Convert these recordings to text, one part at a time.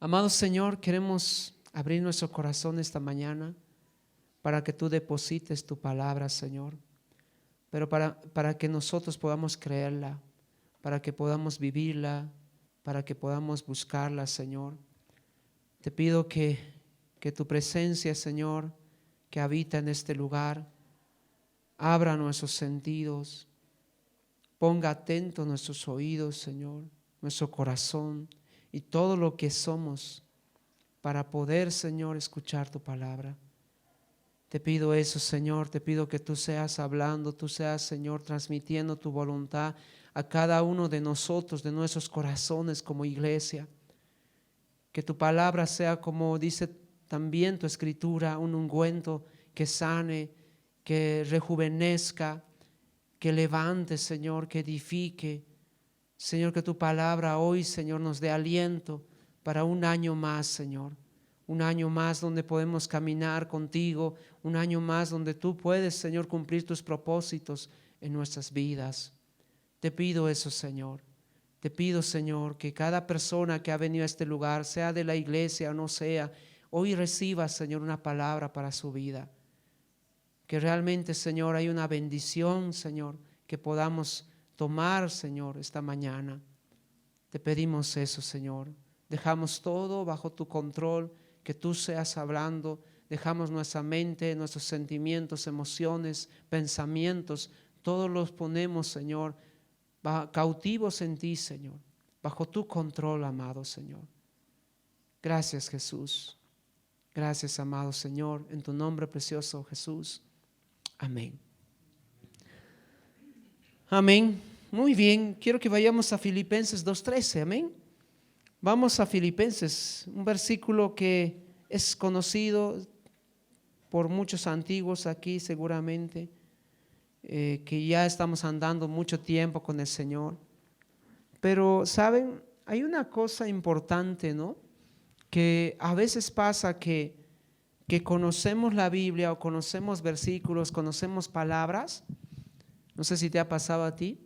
Amado Señor, queremos abrir nuestro corazón esta mañana para que tú deposites tu palabra, Señor, pero para que nosotros podamos creerla, para que podamos vivirla, para que podamos buscarla, Señor. Te pido que tu presencia, Señor, que habita en este lugar, abra nuestros sentidos, ponga atentos nuestros oídos, Señor, nuestro corazón y todo lo que somos para poder, Señor, escuchar tu palabra. Te pido eso, Señor, te pido que tú seas hablando, tú seas, Señor, transmitiendo tu voluntad a cada uno de nosotros, de nuestros corazones como iglesia. Que tu palabra sea, como dice también tu escritura, un ungüento que sane, que rejuvenezca, que levante, Señor, que edifique. Señor, que tu palabra hoy, Señor, nos dé aliento para un año más, Señor. Un año más donde podemos caminar contigo, un año más donde tú puedes, Señor, cumplir tus propósitos en nuestras vidas. Te pido eso, Señor. Te pido, Señor, que cada persona que ha venido a este lugar, sea de la iglesia o no sea, hoy reciba, Señor, una palabra para su vida. Que realmente, Señor, hay una bendición, Señor, que podamos tomar, Señor, esta mañana. Te pedimos eso, Señor. Dejamos todo bajo tu control, que tú seas hablando. Dejamos nuestra mente, nuestros sentimientos, emociones, pensamientos, todos los ponemos, Señor, cautivos en ti, Señor, bajo tu control, amado Señor. Gracias, Jesús. Gracias, amado Señor, en tu nombre precioso, Jesús. Amén. Amén. Muy bien, quiero que vayamos a Filipenses 2:13, amén. Vamos a Filipenses, un versículo que es conocido por muchos antiguos aquí seguramente, que ya estamos andando mucho tiempo con el Señor. Pero, ¿saben? Hay una cosa importante, ¿no? Que a veces pasa que conocemos la Biblia o conocemos versículos, conocemos palabras. No sé si te ha pasado a ti,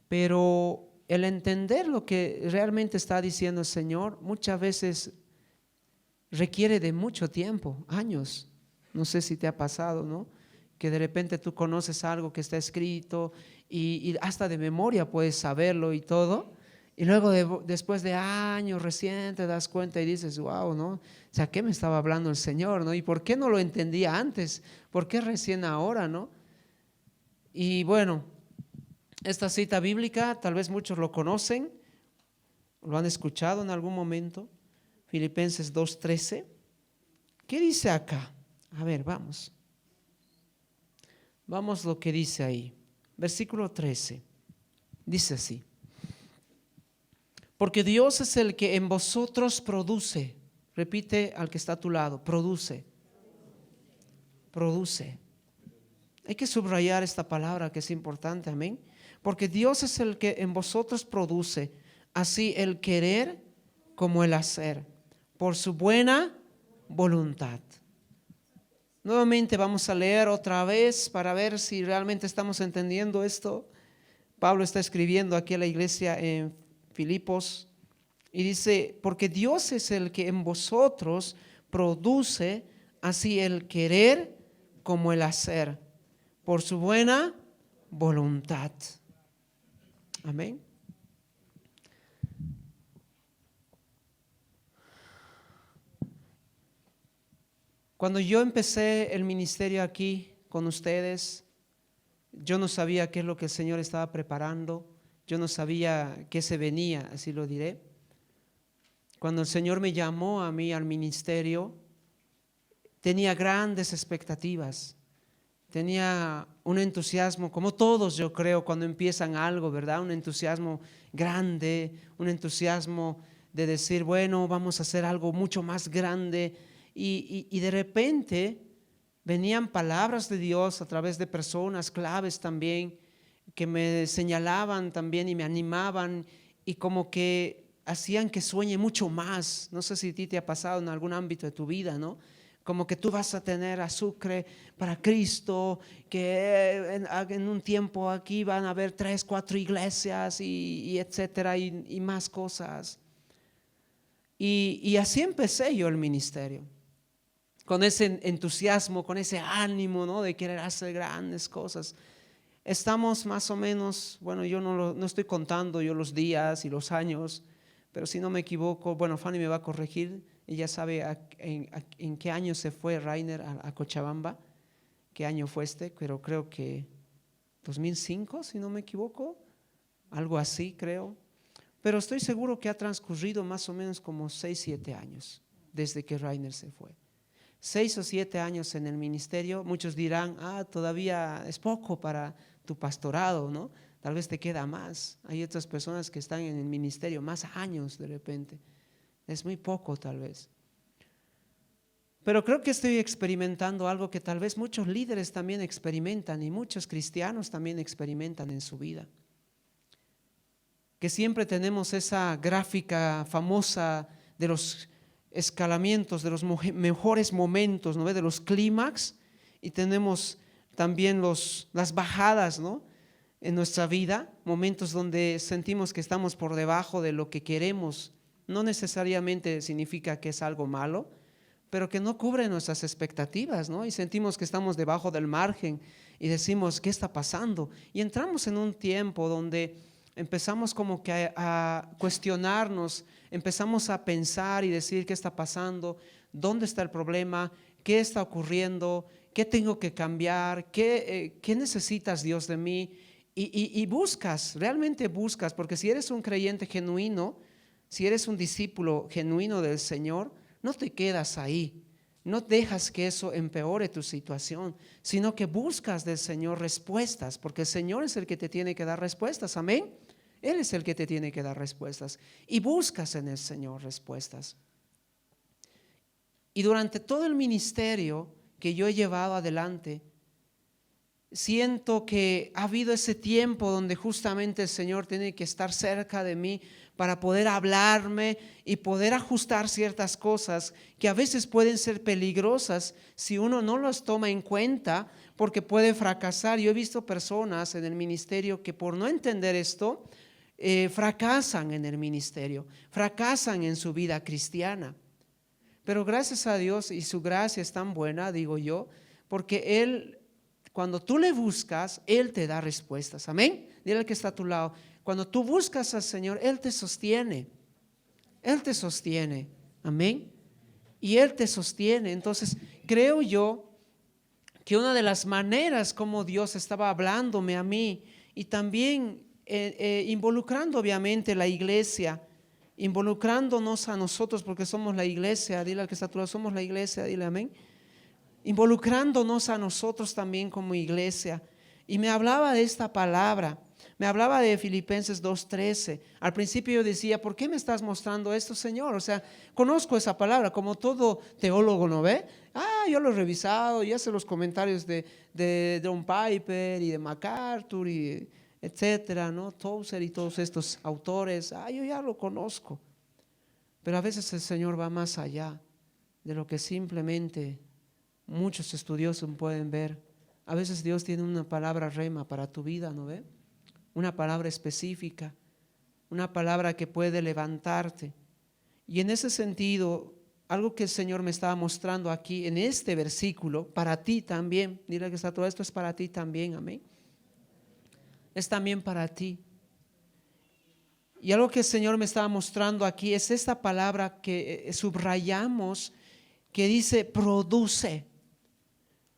pero el entender lo que realmente está diciendo el Señor muchas veces requiere de mucho tiempo, años. No sé si te ha pasado, ¿no? Que de repente tú conoces algo que está escrito y hasta de memoria puedes saberlo y todo. Y luego después de años recién te das cuenta y dices, wow, ¿no? O sea, ¿qué me estaba hablando el Señor, no? ¿Y por qué no lo entendía antes? ¿Por qué recién ahora, no? Y bueno, esta cita bíblica tal vez muchos lo conocen, lo han escuchado en algún momento. Filipenses 2:13. ¿Qué dice acá? A ver, vamos. Vamos lo que dice ahí. Versículo 13. Dice así. Porque Dios es el que en vosotros produce. Repite al que está a tu lado. Produce. Produce. Hay que subrayar esta palabra que es importante, amén. Porque Dios es el que en vosotros produce, así el querer como el hacer, por su buena voluntad. Nuevamente vamos a leer otra vez para ver si realmente estamos entendiendo esto. Pablo está escribiendo aquí a la iglesia en Filipos y dice, porque Dios es el que en vosotros produce así el querer como el hacer, por su buena voluntad. Amén. Cuando yo empecé el ministerio aquí con ustedes, yo no sabía qué es lo que el Señor estaba preparando, yo no sabía qué se venía, así lo diré. Cuando el Señor me llamó a mí al ministerio, tenía grandes expectativas, tenía un entusiasmo, como todos yo creo cuando empiezan algo, ¿verdad? Un entusiasmo grande, un entusiasmo de decir, bueno, vamos a hacer algo mucho más grande. Y de repente venían palabras de Dios a través de personas claves también, que me señalaban también y me animaban y como que hacían que sueñe mucho más. No sé si a ti te ha pasado en algún ámbito de tu vida, ¿no? Como que tú vas a tener azúcar para Cristo, que en un tiempo aquí van a haber 3, 4 iglesias y etcétera y más cosas. Y así empecé yo el ministerio, con ese entusiasmo, con ese ánimo, ¿no?, de querer hacer grandes cosas. Estamos más o menos, bueno, yo no estoy contando yo los días y los años, pero si no me equivoco, bueno, Fanny me va a corregir, ella sabe en qué año se fue Rainer a Cochabamba, qué año fue pero creo que 2005, si no me equivoco, algo así creo. Pero estoy seguro que ha transcurrido más o menos como 6, 7 años desde que Rainer se fue. 6 o 7 años en el ministerio. Muchos dirán, todavía es poco para tu pastorado, ¿no? Tal vez te queda más. Hay otras personas que están en el ministerio más años de repente. Es muy poco tal vez. Pero creo que estoy experimentando algo que tal vez muchos líderes también experimentan y muchos cristianos también experimentan en su vida. Que siempre tenemos esa gráfica famosa de los escalamientos, de los mejores momentos, ¿no ve?, de los clímax, y tenemos también las bajadas, ¿no?, en nuestra vida, momentos donde sentimos que estamos por debajo de lo que queremos. No necesariamente significa que es algo malo, pero que no cubre nuestras expectativas, ¿no? Y sentimos que estamos debajo del margen y decimos, ¿qué está pasando? Y entramos en un tiempo donde empezamos como que a cuestionarnos, empezamos a pensar y decir, ¿qué está pasando? ¿Dónde está el problema? ¿Qué está ocurriendo? ¿Qué tengo que cambiar? ¿Qué necesitas, Dios, de mí? Y buscas, realmente buscas, porque si eres un creyente genuino, si eres un discípulo genuino del Señor, no te quedas ahí, no dejas que eso empeore tu situación, sino que buscas del Señor respuestas, porque el Señor es el que te tiene que dar respuestas, amén. Él es el que te tiene que dar respuestas y buscas en el Señor respuestas. Y durante todo el ministerio que yo he llevado adelante, siento que ha habido ese tiempo donde justamente el Señor tiene que estar cerca de mí para poder hablarme y poder ajustar ciertas cosas que a veces pueden ser peligrosas si uno no las toma en cuenta, porque puede fracasar. Yo he visto personas en el ministerio que por no entender esto, fracasan en el ministerio, fracasan en su vida cristiana. Pero gracias a Dios, y su gracia es tan buena, digo yo, porque Él, cuando tú le buscas, Él te da respuestas, amén. Dile al que está a tu lado, cuando tú buscas al Señor, Él te sostiene, amén. Y Él te sostiene. Entonces creo yo que una de las maneras como Dios estaba hablándome a mí y también involucrando obviamente la iglesia, involucrándonos a nosotros porque somos la iglesia, dile al que está a tu lado, somos la iglesia, dile amén. Involucrándonos a nosotros también como iglesia. Y me hablaba de esta palabra, me hablaba de Filipenses 2:13. Al principio yo decía, ¿por qué me estás mostrando esto, Señor? O sea, conozco esa palabra, como todo teólogo, ¿no ve? Yo lo he revisado, ya sé los comentarios de John Piper y de MacArthur y etcétera, ¿no? Tozer y todos estos autores, yo ya lo conozco. Pero a veces el Señor va más allá de lo que simplemente muchos estudiosos pueden ver. A veces Dios tiene una palabra rema para tu vida, ¿no ve? Una palabra específica, una palabra que puede levantarte. Y en ese sentido, algo que el Señor me estaba mostrando aquí en este versículo, para ti también, dile que está todo esto es para ti también, amén. Es también para ti. Y algo que el Señor me estaba mostrando aquí es esta palabra que subrayamos, que dice produce,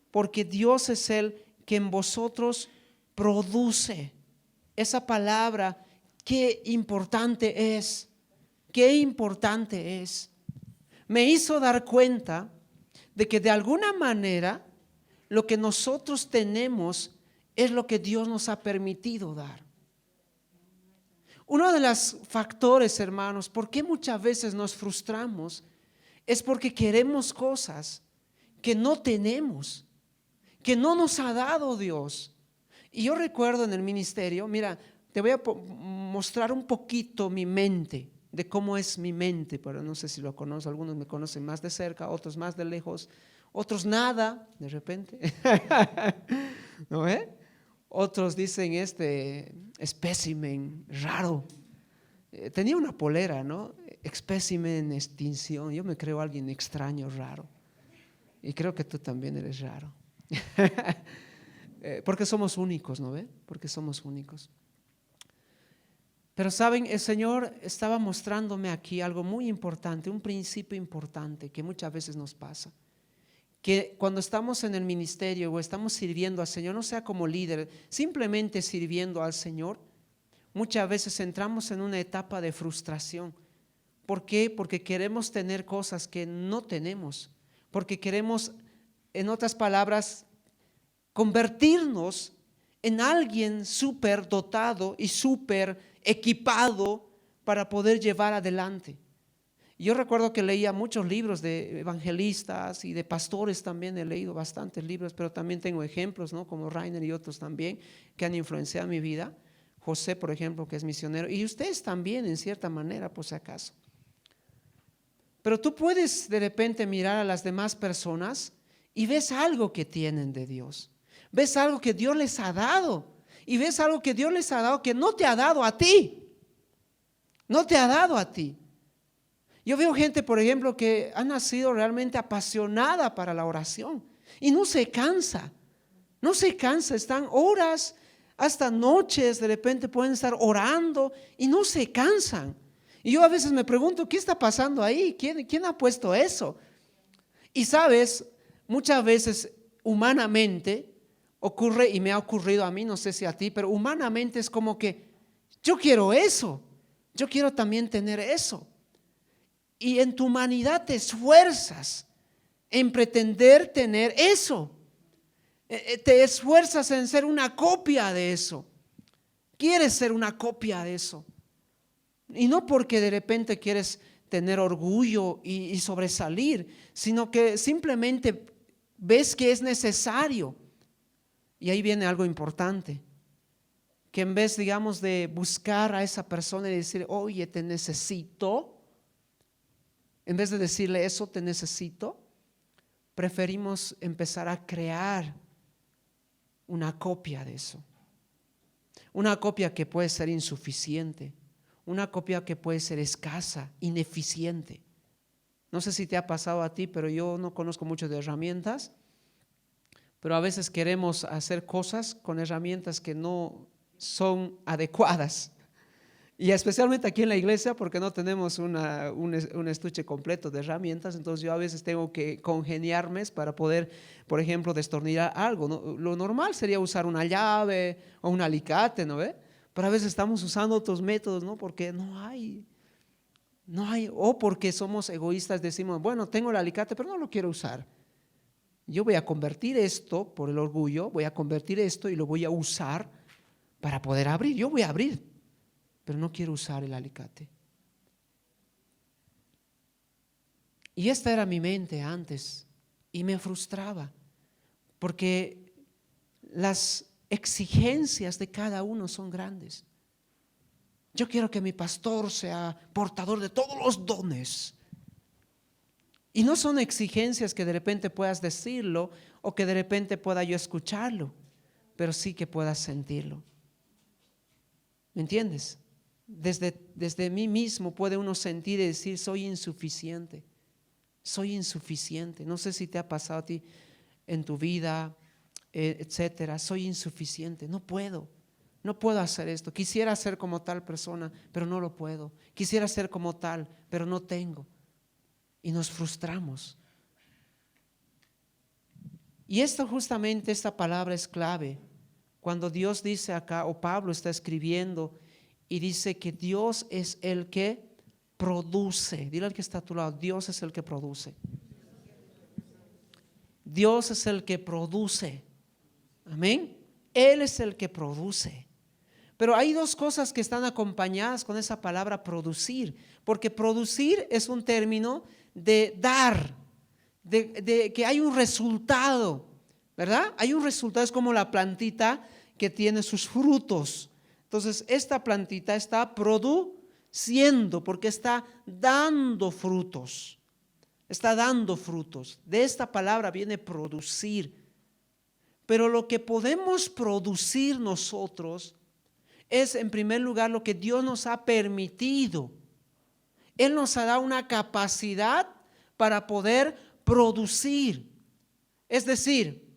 porque Dios es el que en vosotros produce. Esa palabra, qué importante es, qué importante es. Me hizo dar cuenta de que de alguna manera lo que nosotros tenemos es lo que Dios nos ha permitido dar. Uno de los factores, hermanos, por qué muchas veces nos frustramos es porque queremos cosas que no tenemos, que no nos ha dado Dios. Y yo recuerdo en el ministerio, mira, te voy a mostrar un poquito mi mente, de cómo es mi mente, pero no sé si lo conozco, algunos me conocen más de cerca, otros más de lejos, otros nada, de repente, ¿no ve? Otros dicen espécimen raro. Tenía una polera, ¿no? espécimen en extinción. Yo me creo alguien extraño, raro. Y creo que tú también eres raro. Porque somos únicos, ¿no ve? Porque somos únicos. Pero saben, el Señor estaba mostrándome aquí algo muy importante, un principio importante que muchas veces nos pasa. Que cuando estamos en el ministerio o estamos sirviendo al Señor, no sea como líder, simplemente sirviendo al Señor, muchas veces entramos en una etapa de frustración. ¿Por qué? Porque queremos tener cosas que no tenemos, porque queremos, en otras palabras, convertirnos en alguien súper dotado y súper equipado para poder llevar adelante. Yo recuerdo que leía muchos libros de evangelistas y de pastores también, he leído bastantes libros, pero también tengo ejemplos, ¿no? Como Rainer y otros también que han influenciado mi vida. José, por ejemplo, que es misionero, y ustedes también en cierta manera, por si acaso. Pero tú puedes de repente mirar a las demás personas y ves algo que tienen de Dios. Ves algo que Dios les ha dado. Y ves algo que Dios les ha dado que no te ha dado a ti. No te ha dado a ti. Yo veo gente, por ejemplo, que ha nacido realmente apasionada para la oración y no se cansa. No se cansa. Están horas, hasta noches, de repente pueden estar orando y no se cansan. Y yo a veces me pregunto, ¿qué está pasando ahí? ¿Quién ha puesto eso? Y sabes, muchas veces humanamente ocurre, y me ha ocurrido a mí, no sé si a ti, pero humanamente es como que yo quiero eso, yo quiero también tener eso. Y en tu humanidad te esfuerzas en pretender tener eso. Te esfuerzas en ser una copia de eso. Quieres ser una copia de eso. Y no porque de repente quieres tener orgullo y sobresalir, sino que simplemente ves que es necesario. Y ahí viene algo importante, que en vez, digamos, de buscar a esa persona y decir, oye, te necesito, en vez de decirle eso, te necesito, preferimos empezar a crear una copia de eso. Una copia que puede ser insuficiente, una copia que puede ser escasa, ineficiente. No sé si te ha pasado a ti, pero yo no conozco mucho de herramientas, pero a veces queremos hacer cosas con herramientas que no son adecuadas. Y especialmente aquí en la iglesia, porque no tenemos un estuche completo de herramientas, entonces yo a veces tengo que congeniarme para poder, por ejemplo, destornillar algo, ¿no? Lo normal sería usar una llave o un alicate, ¿no ve? Pero a veces estamos usando otros métodos, ¿no? Porque no hay, o porque somos egoístas, decimos, bueno, tengo el alicate, pero no lo quiero usar. Yo voy a convertir esto, por el orgullo, voy a convertir esto y lo voy a usar para poder abrir. Yo voy a abrir, pero no quiero usar el alicate. Y esta era mi mente antes y me frustraba porque las exigencias de cada uno son grandes. Yo quiero que mi pastor sea portador de todos los dones. Y no son exigencias que de repente puedas decirlo o que de repente pueda yo escucharlo, pero sí que puedas sentirlo. ¿Me entiendes? Desde mí mismo puede uno sentir y decir, soy insuficiente, soy insuficiente. No sé si te ha pasado a ti en tu vida, etcétera. Soy insuficiente, no puedo hacer esto. Quisiera ser como tal persona, pero no lo puedo. Quisiera ser como tal, pero no tengo. Y nos frustramos. Y justamente esta palabra es clave. Cuando Dios dice acá, o Pablo está escribiendo y dice que Dios es el que produce. Dile al que está a tu lado, Dios es el que produce. Dios es el que produce. Amén. Él es el que produce. Pero hay dos cosas que están acompañadas con esa palabra producir, porque producir es un término de dar, de que hay un resultado, ¿verdad? Hay un resultado, es como la plantita que tiene sus frutos. Entonces, esta plantita está produciendo porque está dando frutos. Está dando frutos. De esta palabra viene producir. Pero lo que podemos producir nosotros es en primer lugar lo que Dios nos ha permitido. Él nos da una capacidad para poder producir. Es decir,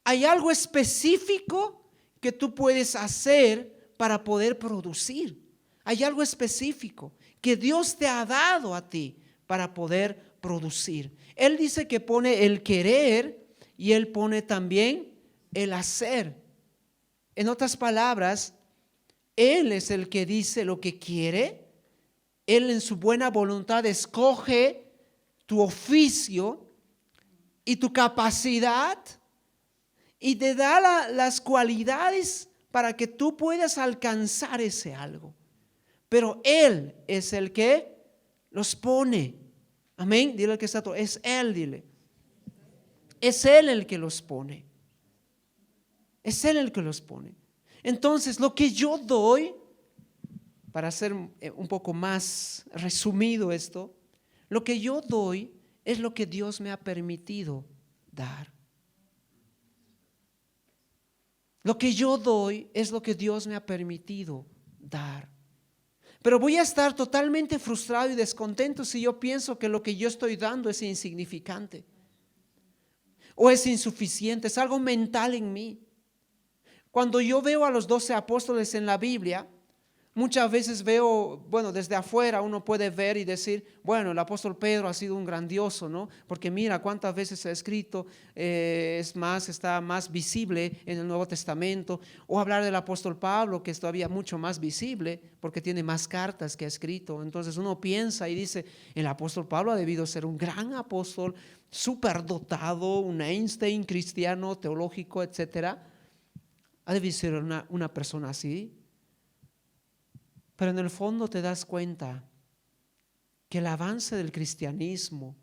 hay algo específico que tú puedes hacer para poder producir. Hay algo específico que Dios te ha dado a ti para poder producir. Él dice que pone el querer y Él pone también el hacer. En otras palabras, Él es el que dice lo que quiere. Él en su buena voluntad escoge tu oficio y tu capacidad y te da las cualidades para que tú puedas alcanzar ese algo. Pero Él es el que los pone. Amén. Dile al que está todo. Es Él, dile. Es Él el que los pone. Es Él el que los pone. Entonces, lo que yo doy, para hacer un poco más resumido esto, lo que yo doy es lo que Dios me ha permitido dar. Lo que yo doy es lo que Dios me ha permitido dar. Pero voy a estar totalmente frustrado y descontento si yo pienso que lo que yo estoy dando es insignificante o es insuficiente, es algo mental en mí. Cuando yo veo a los 12 apóstoles en la Biblia, muchas veces veo, bueno, desde afuera uno puede ver y decir, bueno, el apóstol Pedro ha sido un grandioso, ¿no? Porque mira cuántas veces se ha escrito, es más, está más visible en el Nuevo Testamento. O hablar del apóstol Pablo, que es todavía mucho más visible, porque tiene más cartas que ha escrito. Entonces uno piensa y dice, el apóstol Pablo ha debido ser un gran apóstol, superdotado, un Einstein cristiano, teológico, etcétera. Ha debido ser una persona así. Pero en el fondo te das cuenta que el avance del cristianismo,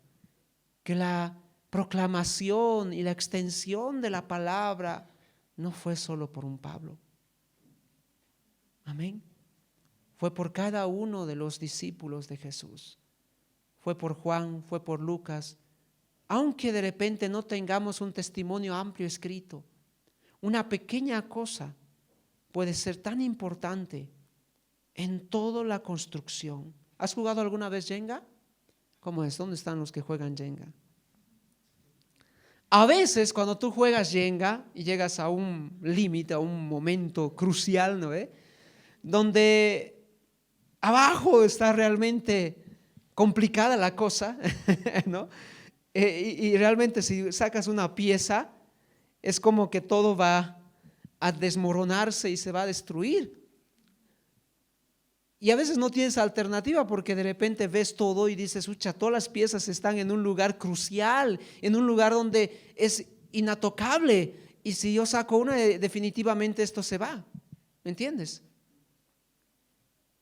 que la proclamación y la extensión de la palabra no fue solo por un Pablo. Amén. Fue por cada uno de los discípulos de Jesús. Fue por Juan, fue por Lucas. Aunque de repente no tengamos un testimonio amplio escrito, una pequeña cosa puede ser tan importante en toda la construcción. ¿Has jugado alguna vez Jenga? ¿Cómo es? ¿Dónde están los que juegan Jenga? A veces cuando tú juegas Jenga y llegas a un límite, a un momento crucial, ¿no? Donde abajo está realmente complicada la cosa, ¿no? Y realmente si sacas una pieza, es como que todo va a desmoronarse y se va a destruir. Y a veces no tienes alternativa porque de repente ves todo y dices, ucha, todas las piezas están en un lugar crucial, en un lugar donde es inatocable. Y si yo saco una, definitivamente esto se va. ¿Me entiendes?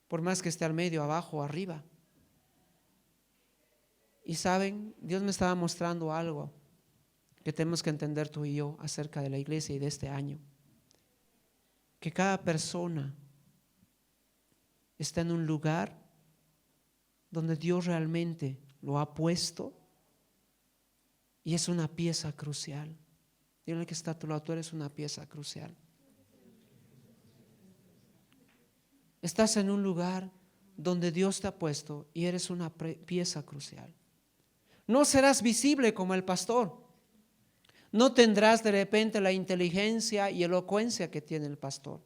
Por más que esté al medio, abajo, arriba. Y saben, Dios me estaba mostrando algo que tenemos que entender tú y yo acerca de la iglesia y de este año. Que cada persona está en un lugar donde Dios realmente lo ha puesto y es una pieza crucial. Dile que está a tu lado, tú eres una pieza crucial. Estás en un lugar donde Dios te ha puesto y eres una pieza crucial. No serás visible como el pastor. No tendrás de repente la inteligencia y elocuencia que tiene el pastor.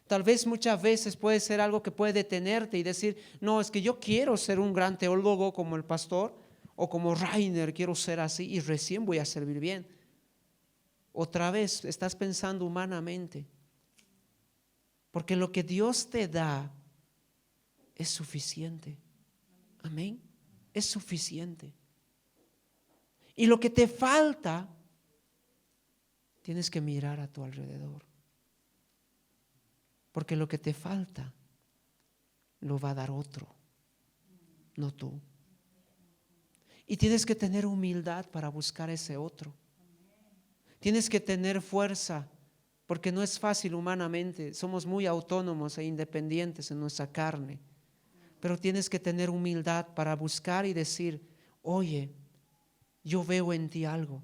Tal vez muchas veces puede ser algo que puede detenerte y decir, no, es que yo quiero ser un gran teólogo como el pastor o como Rainer, quiero ser así y recién voy a servir bien. Otra vez estás pensando humanamente, porque lo que Dios te da es suficiente. Amén. Es suficiente. Y lo que te falta, tienes que mirar a tu alrededor. Porque lo que te falta lo va a dar otro, no tú. Y tienes que tener humildad para buscar ese otro. Tienes que tener fuerza, porque no es fácil humanamente. Somos muy autónomos e independientes en nuestra carne. Pero tienes que tener humildad para buscar y decir, oye, yo veo en ti algo.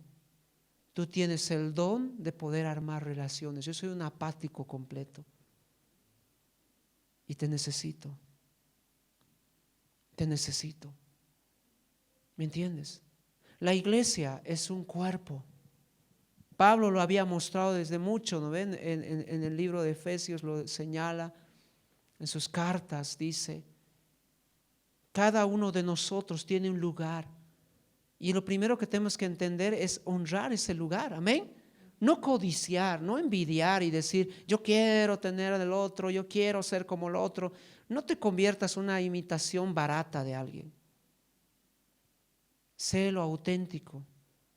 Tú tienes el don de poder armar relaciones. Yo soy un apático completo. Y te necesito. te necesito. ¿Me entiendes? La iglesia es un cuerpo. Pablo lo había mostrado desde mucho, ¿no ven? En el libro de Efesios lo señala, en sus cartas dice, cada uno de nosotros tiene un lugar. Y lo primero que tenemos que entender es honrar ese lugar, amén. No codiciar, no envidiar y decir, yo quiero tener del otro, yo quiero ser como el otro. No te conviertas en una imitación barata de alguien. Sé lo auténtico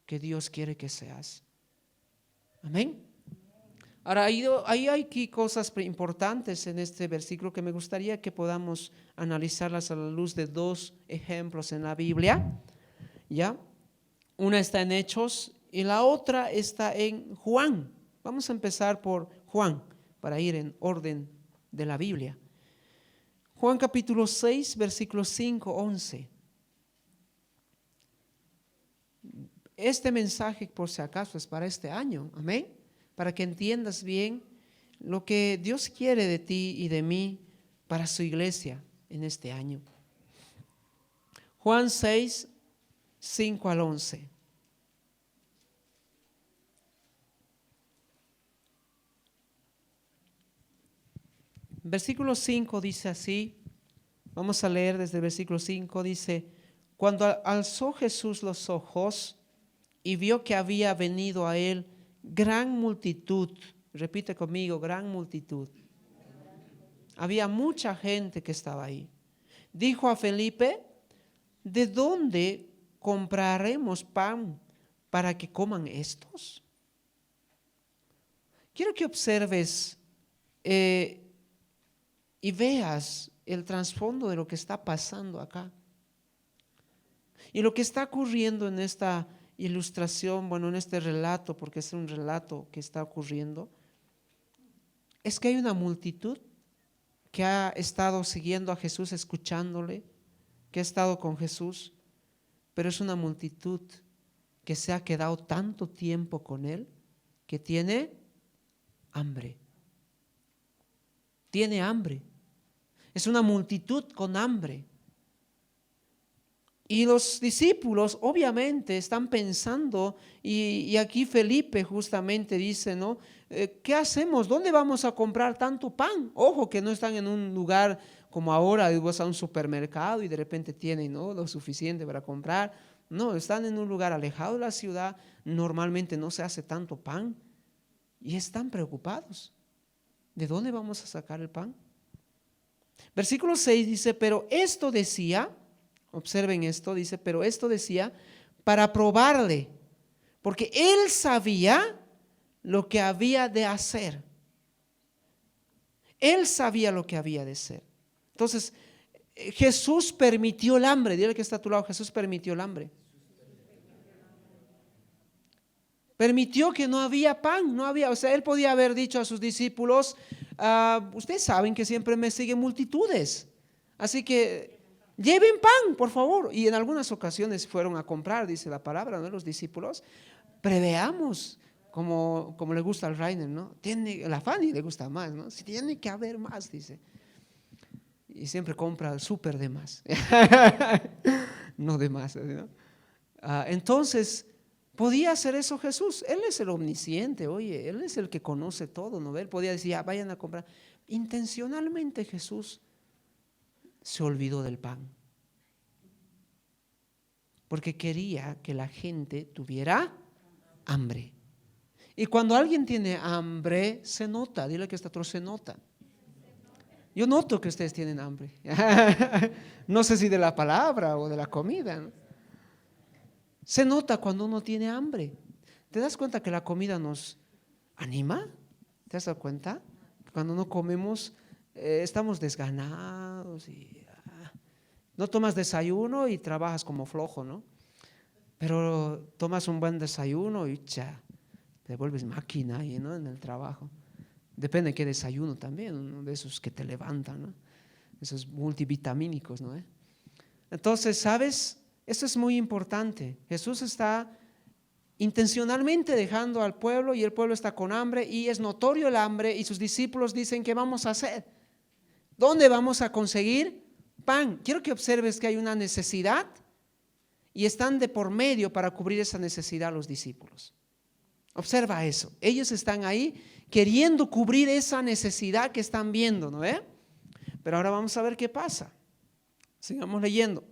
que Dios quiere que seas. Amén. Ahora, ahí hay aquí cosas importantes en este versículo que me gustaría que podamos analizarlas a la luz de dos ejemplos en la Biblia. ¿Ya? Una está en Hechos y la otra está en Juan. Vamos a empezar por Juan para ir en orden de la Biblia. Juan capítulo 6, versículos 5, 11. Este mensaje, por si acaso, es para este año, amén, para que entiendas bien lo que Dios quiere de ti y de mí para su iglesia en este año. Juan 6, 5 al 11. Versículo 5 dice así, vamos a leer desde el versículo 5, dice, cuando alzó Jesús los ojos y vio que había venido a él gran multitud, repite conmigo, gran multitud. Había mucha gente que estaba ahí. Dijo a Felipe, ¿de dónde compraremos pan para que coman estos? Quiero que observes y veas el trasfondo de lo que está pasando acá. Y lo que está ocurriendo en esta ilustración, bueno, en este relato, porque es un relato que está ocurriendo, es que hay una multitud que ha estado siguiendo a Jesús, escuchándole, que ha estado con Jesús, pero es una multitud que se ha quedado tanto tiempo con él que tiene hambre. Tiene hambre. Es una multitud con hambre. Y los discípulos obviamente están pensando, y aquí Felipe justamente dice, ¿no? ¿Qué hacemos? ¿Dónde vamos a comprar tanto pan? Ojo que no están en un lugar como ahora, vas a un supermercado y de repente tienen, ¿no?, lo suficiente para comprar. No, están en un lugar alejado de la ciudad, normalmente no se hace tanto pan y están preocupados. ¿De dónde vamos a sacar el pan? Versículo 6 dice, pero esto decía, observen esto, dice, pero esto decía para probarle, porque él sabía lo que había de hacer. Él sabía lo que había de hacer. Entonces, Jesús permitió el hambre. Dile que está a tu lado, Jesús permitió el hambre. Permitió que no había pan, no había, o sea, él podía haber dicho a sus discípulos, ustedes saben que siempre me siguen multitudes, así que lleven pan, por favor. Y en algunas ocasiones fueron a comprar, dice la palabra, ¿no?, los discípulos. Preveamos, como le gusta al Rainer, ¿no? La Fanny le gusta más, ¿no? Si tiene que haber más, dice. Y siempre compra el súper de más. No de más, ¿no? Entonces, ¿podía hacer eso Jesús? Él es el omnisciente, oye, Él es el que conoce todo, ¿no? Él podía decir, vayan a comprar. Intencionalmente Jesús se olvidó del pan, porque quería que la gente tuviera hambre. Y cuando alguien tiene hambre, se nota. Dile que está otro, se nota. Yo noto que ustedes tienen hambre. No sé si de la palabra o de la comida, ¿no? Se nota cuando uno tiene hambre. ¿Te das cuenta que la comida nos anima? ¿Te has dado cuenta? Cuando no comemos, estamos desganados y no tomas desayuno y trabajas como flojo, ¿no? Pero tomas un buen desayuno y te vuelves máquina ahí, ¿no?, en el trabajo. Depende de qué desayuno también, uno de esos que te levantan, ¿no?, esos multivitamínicos, ¿no? Entonces, ¿sabes? Esto es muy importante. Jesús está intencionalmente dejando al pueblo y el pueblo está con hambre y es notorio el hambre y sus discípulos dicen, ¿qué vamos a hacer? ¿Dónde vamos a conseguir pan. Quiero que observes que hay una necesidad y están de por medio para cubrir esa necesidad los discípulos. Observa eso. Ellos están ahí queriendo cubrir esa necesidad que están viendo, ¿no ve? Pero ahora vamos a ver qué pasa. Sigamos leyendo.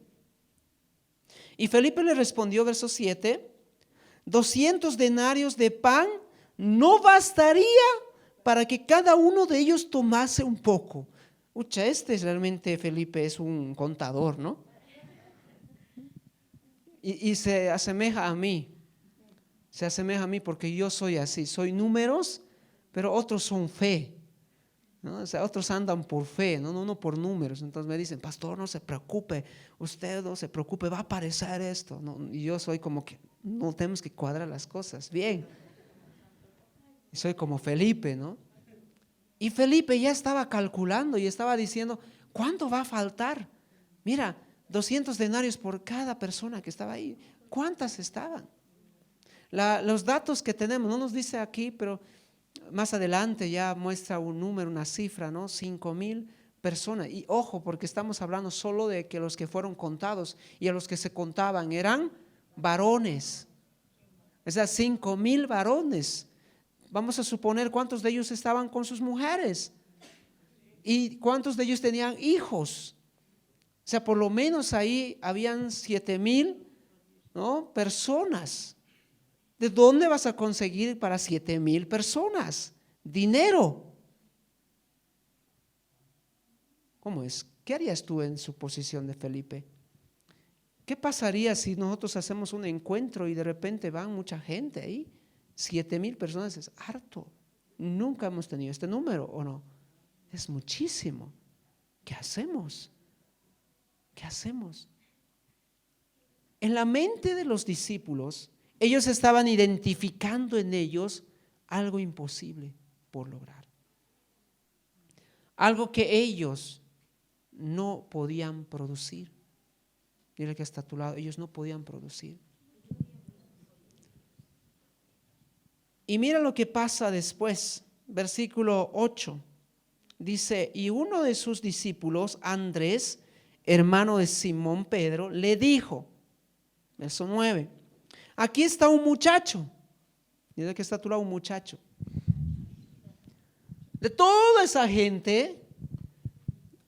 Y Felipe le respondió, verso 7, 200 denarios de pan no bastaría para que cada uno de ellos tomase un poco. Ucha, realmente Felipe es un contador, ¿no? Y se asemeja a mí. Se asemeja a mí porque yo soy así. Soy números, pero otros son fe, ¿no? O sea, otros andan por fe, no por números. Entonces me dicen, pastor, no se preocupe, usted no se preocupe, va a aparecer esto, ¿no? Y yo soy como que no tenemos que cuadrar las cosas bien. Soy como Felipe, ¿no? Y Felipe ya estaba calculando y estaba diciendo, ¿cuánto va a faltar? Mira, 200 denarios por cada persona que estaba ahí. ¿Cuántas estaban? Los datos que tenemos, no nos dice aquí, pero más adelante ya muestra un número, una cifra, ¿no? 5,000 personas. Y ojo, porque estamos hablando solo de que los que fueron contados y a los que se contaban eran varones. O sea, 5,000 varones. Vamos a suponer cuántos de ellos estaban con sus mujeres y cuántos de ellos tenían hijos. O sea, por lo menos ahí habían 7,000, ¿no? Personas. ¿De dónde vas a conseguir para 7,000 personas? Dinero. ¿Cómo es? ¿Qué harías tú en su posición de Felipe? ¿Qué pasaría si nosotros hacemos un encuentro y de repente van mucha gente ahí? 7,000 personas es harto. Nunca hemos tenido este número, ¿o no? Es muchísimo. ¿Qué hacemos? ¿Qué hacemos? En la mente de los discípulos, ellos estaban identificando en ellos algo imposible por lograr. Algo que ellos no podían producir. Dile que está a tu lado, ellos no podían producir. Y mira lo que pasa después, versículo 8. Dice, y uno de sus discípulos, Andrés, hermano de Simón Pedro, le dijo, verso 9, aquí está un muchacho. Dile que está a tu lado un muchacho. De toda esa gente,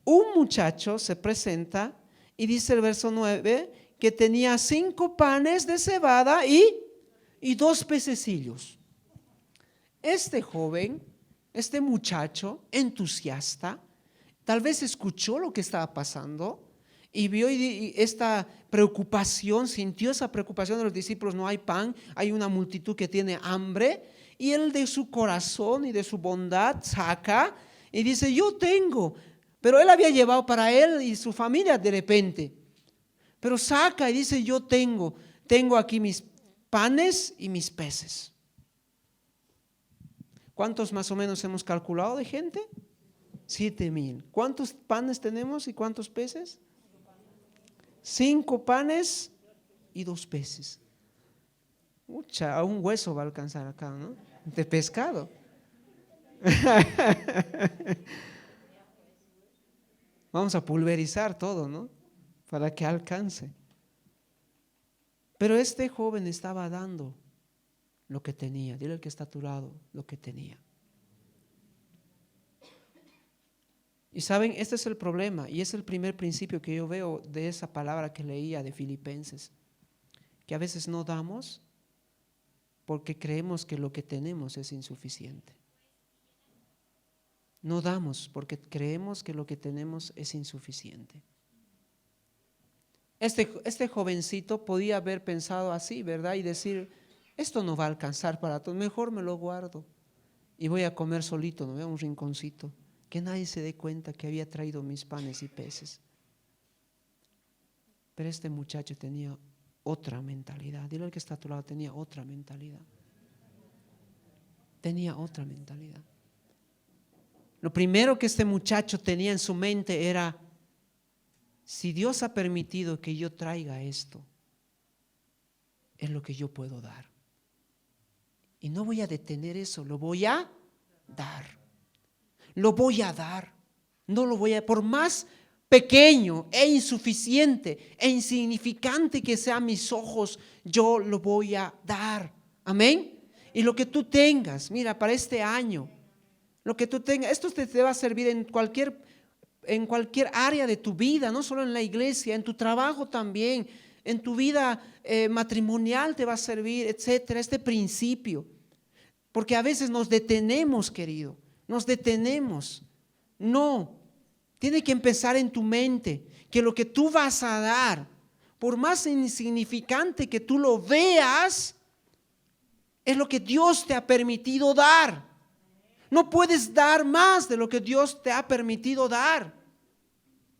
un muchacho se presenta y dice el verso 9 que tenía 5 panes de cebada y 2 pececillos. Este joven, este muchacho entusiasta, tal vez escuchó lo que estaba pasando y vio esta preocupación, sintió esa preocupación de los discípulos, no hay pan, hay una multitud que tiene hambre, y él de su corazón y de su bondad saca y dice, yo tengo, pero él había llevado para él y su familia de repente, pero saca y dice, yo tengo aquí mis panes y mis peces. ¿Cuántos más o menos hemos calculado de gente? 7,000. ¿Cuántos panes tenemos y cuántos peces? 5 panes y 2 peces. Mucha, a un hueso va a alcanzar acá, ¿no? De pescado. Vamos a pulverizar todo, ¿no? Para que alcance. Pero este joven estaba dando lo que tenía. Dile al que está a tu lado, lo que tenía. Y saben, este es el problema y es el primer principio que yo veo de esa palabra que leía de Filipenses, que a veces no damos porque creemos que lo que tenemos es insuficiente. No damos porque creemos que lo que tenemos es insuficiente. Este jovencito podía haber pensado así, ¿verdad? Y decir, esto no va a alcanzar para todo, mejor me lo guardo y voy a comer solito, ¿no? Un rinconcito, que nadie se dé cuenta que había traído mis panes y peces. Pero este muchacho tenía otra mentalidad. Dile al que está a tu lado, tenía otra mentalidad. Tenía otra mentalidad. Lo primero que este muchacho tenía en su mente era, si Dios ha permitido que yo traiga esto, es lo que yo puedo dar. Y no voy a detener eso, lo voy a dar. Lo voy a dar. No lo voy a, por más pequeño e insuficiente e insignificante que sean mis ojos, yo lo voy a dar. Amén. Y lo que tú tengas, mira, para este año, lo que tú tengas, esto te va a servir en cualquier área de tu vida, no solo en la iglesia, en tu trabajo también, en tu vida matrimonial te va a servir, etcétera, este principio. Porque a veces nos detenemos, querido, nos detenemos. No, tiene que empezar en tu mente que lo que tú vas a dar, por más insignificante que tú lo veas, es lo que Dios te ha permitido dar. No puedes dar más de lo que Dios te ha permitido dar,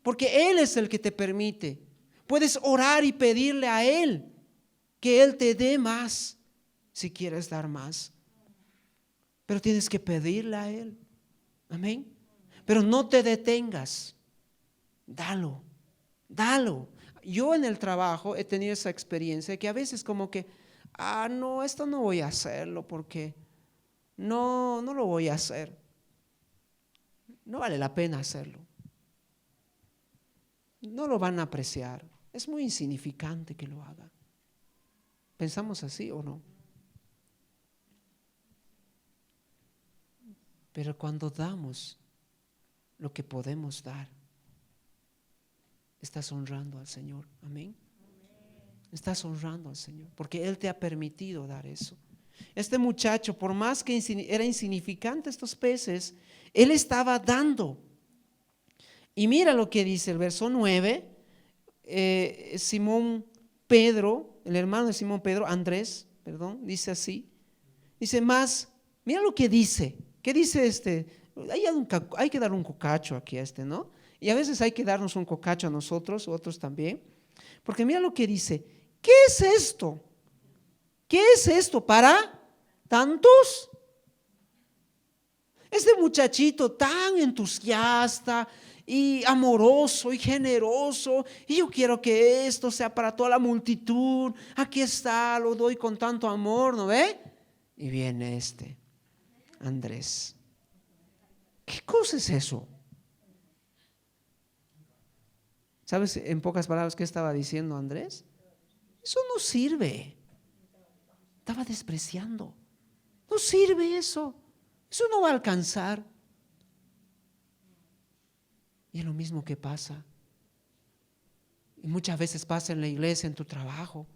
porque Él es el que te permite. Puedes orar y pedirle a Él que Él te dé más, si quieres dar más. Pero tienes que pedirle a Él. Amén. Pero no te detengas. Dalo, dalo. Yo en el trabajo he tenido esa experiencia que a veces como que, no, esto no voy a hacerlo porque no lo voy a hacer. No vale la pena hacerlo. No lo van a apreciar. Es muy insignificante que lo haga. ¿Pensamos así o no? Pero cuando damos lo que podemos dar, estás honrando al Señor. Amén. Estás honrando al Señor porque Él te ha permitido dar eso. Este muchacho, por más que era insignificante estos peces, él estaba dando. Y mira lo que dice el verso 9. Simón Pedro, el hermano de Simón Pedro, Andrés, perdón, dice así. Dice más, mira lo que dice. ¿Qué dice este? Hay que dar un cocacho aquí a este, ¿no? Y a veces hay que darnos un cocacho a nosotros, otros también. Porque mira lo que dice. ¿Qué es esto? ¿Qué es esto para tantos? Este muchachito tan entusiasta y amoroso y generoso, y yo quiero que esto sea para toda la multitud. Aquí está, lo doy con tanto amor, ¿no ve? Y viene este Andrés. ¿Qué cosa es eso? ¿Sabes en pocas palabras qué estaba diciendo Andrés? Eso no sirve. Estaba despreciando. No sirve eso. Eso no va a alcanzar. Y es lo mismo que pasa. Y muchas veces pasa en la iglesia, en tu trabajo.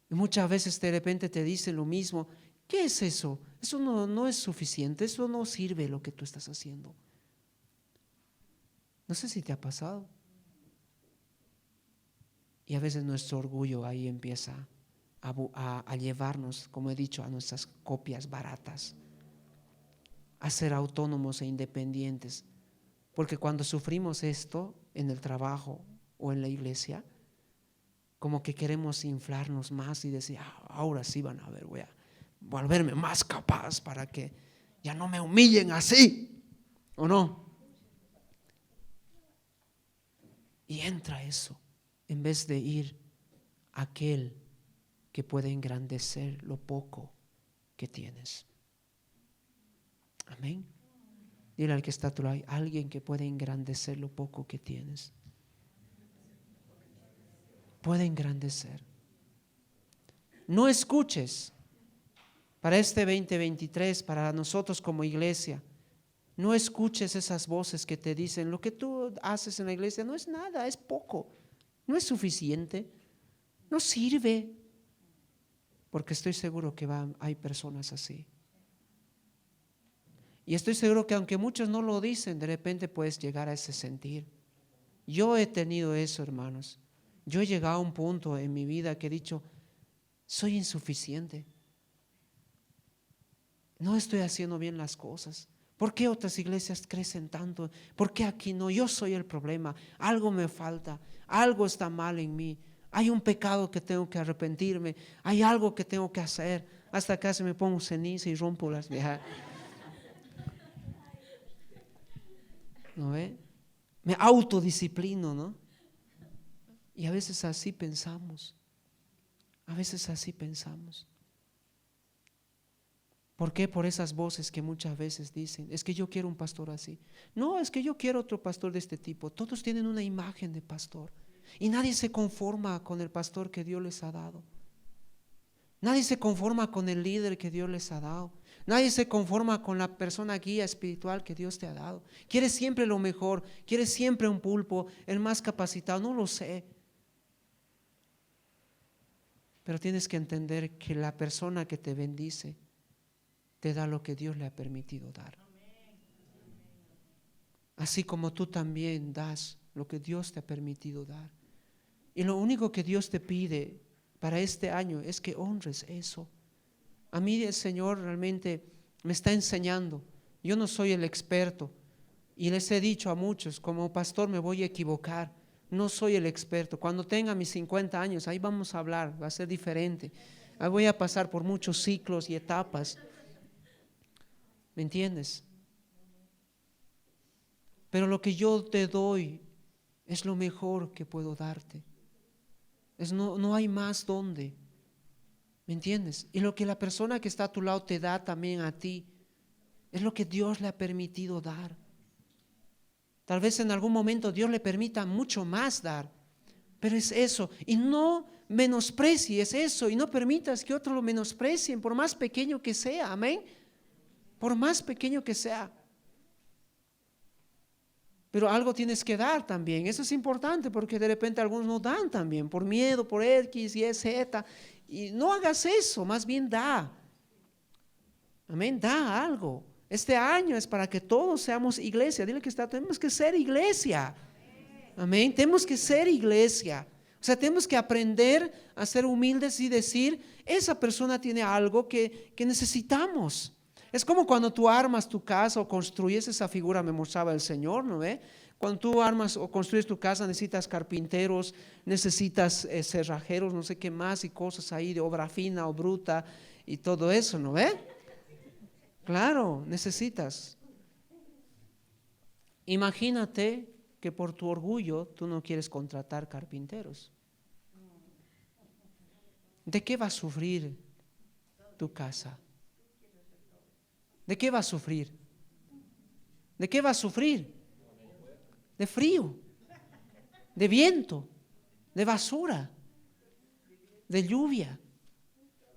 Y muchas veces de repente te dicen lo mismo. ¿Qué es eso? Eso no es suficiente. Eso no sirve lo que tú estás haciendo. No sé si te ha pasado. Y a veces nuestro orgullo ahí empieza a llevarnos, como he dicho, a nuestras copias baratas, a ser autónomos e independientes. Porque cuando sufrimos esto en el trabajo o en la iglesia, como que queremos inflarnos más y decir, ahora sí van a ver, voy a volverme más capaz para que ya no me humillen así, ¿o no? Y entra eso, en vez de ir a aquel que puede engrandecer lo poco que tienes. Amén. Dile al que está a tu lado, alguien que puede engrandecer lo poco que tienes. Puede engrandecer. No escuches para este 2023, para nosotros como iglesia. No escuches esas voces que te dicen, lo que tú haces en la iglesia no es nada, es poco, no es suficiente, no sirve. Porque estoy seguro que hay personas así. Y estoy seguro que aunque muchos no lo dicen, de repente puedes llegar a ese sentir. Yo he tenido eso, hermanos. Yo he llegado a un punto en mi vida que he dicho, soy insuficiente. No estoy haciendo bien las cosas. ¿Por qué otras iglesias crecen tanto? ¿Por qué aquí no? Yo soy el problema. Algo me falta. Algo está mal en mí. Hay un pecado que tengo que arrepentirme. Hay algo que tengo que hacer. Hasta casi me pongo ceniza y rompo las viejas. ¿No ve? Me autodisciplino, ¿no? Y a veces así pensamos. A veces así pensamos. ¿Por qué? Por esas voces que muchas veces dicen, es que yo quiero un pastor así. No, es que yo quiero otro pastor de este tipo. Todos tienen una imagen de pastor y nadie se conforma con el pastor que Dios les ha dado. Nadie se conforma con el líder que Dios les ha dado. Nadie se conforma con la persona guía espiritual que Dios te ha dado. Quieres siempre lo mejor, quieres siempre un pulpo, el más capacitado, no lo sé. Pero tienes que entender que la persona que te bendice te da lo que Dios le ha permitido dar. Así como tú también das lo que Dios te ha permitido dar. Y lo único que Dios te pide para este año es que honres eso. A mí el Señor realmente me está enseñando. Yo no soy el experto y les he dicho a muchos, como pastor me voy a equivocar. No soy el experto. Cuando tenga mis 50 años, ahí vamos a hablar, va a ser diferente. Ahí voy a pasar por muchos ciclos y etapas. ¿Me entiendes? Pero lo que yo te doy es lo mejor que puedo darte. No hay más donde. ¿Me entiendes? Y lo que la persona que está a tu lado te da también a ti es lo que Dios le ha permitido dar. Tal vez en algún momento Dios le permita mucho más dar, pero es eso. Y no menosprecies eso y no permitas que otros lo menosprecien, por más pequeño que sea. Amén. Por más pequeño que sea. Pero algo tienes que dar también. Eso es importante porque de repente algunos no dan también por miedo, por X, Y, Z. Y no hagas eso, más bien da. Amén, da algo. Este año es para que todos seamos iglesia. Dile que tenemos que ser iglesia. Amén, tenemos que ser iglesia. O sea, tenemos que aprender a ser humildes y decir, esa persona tiene algo que necesitamos. Es como cuando tú armas tu casa o construyes esa figura, me mostraba el Señor, ¿no ve? Cuando tú armas o construyes tu casa necesitas carpinteros, necesitas cerrajeros, no sé qué más y cosas ahí de obra fina o bruta y todo eso, ¿no ve? Claro, necesitas. Imagínate que por tu orgullo tú no quieres contratar carpinteros. ¿De qué va a sufrir tu casa? ¿De qué va a sufrir? ¿De qué va a sufrir? De frío, de viento, de basura, de lluvia.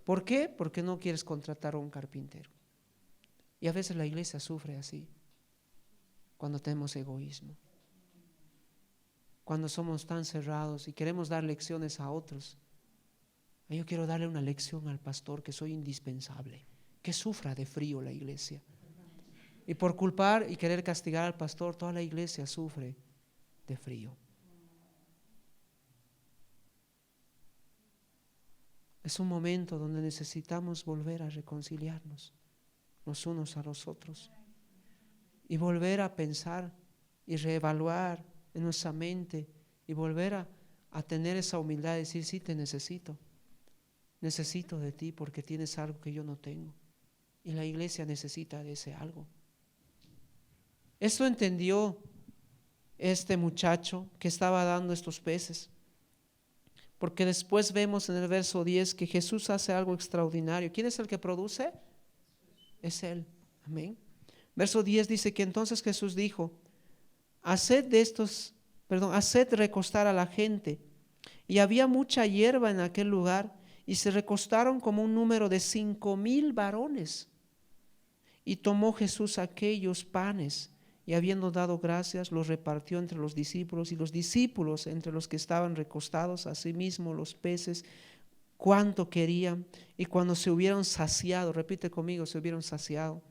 ¿Por qué? Porque no quieres contratar a un carpintero. Y a veces la iglesia sufre así, cuando tenemos egoísmo, cuando somos tan cerrados y queremos dar lecciones a otros. Yo quiero darle una lección al pastor que soy indispensable, que sufra de frío la iglesia. Y por culpar y querer castigar al pastor, toda la iglesia sufre de frío. Es un momento donde necesitamos volver a reconciliarnos los unos a los otros y volver a pensar y reevaluar en nuestra mente y volver a tener esa humildad de decir, sí, te necesito de ti porque tienes algo que yo no tengo y la iglesia necesita de ese algo. Esto entendió este muchacho que estaba dando estos peces, porque después vemos en el verso 10 que Jesús hace algo extraordinario. ¿Quién es el que produce? Es Él. Amén. Verso 10 dice que entonces Jesús dijo, haced recostar a la gente. Y había mucha hierba en aquel lugar y se recostaron como un número de 5,000 varones. Y tomó Jesús aquellos panes y habiendo dado gracias, los repartió entre los discípulos y los discípulos entre los que estaban recostados, asimismo los peces, cuanto querían. Y cuando se hubieron saciado, repite conmigo, se hubieron saciado,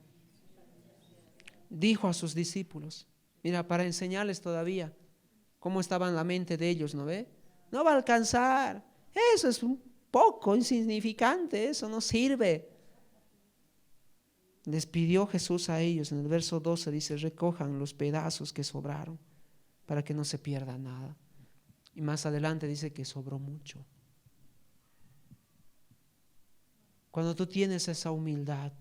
dijo a sus discípulos, mira, para enseñarles todavía cómo estaba en la mente de ellos, ¿no ve? No va a alcanzar, eso es un poco insignificante, eso no sirve. Les pidió Jesús a ellos, en el verso 12 dice, recojan los pedazos que sobraron para que no se pierda nada. Y más adelante dice que sobró mucho. Cuando tú tienes esa humildad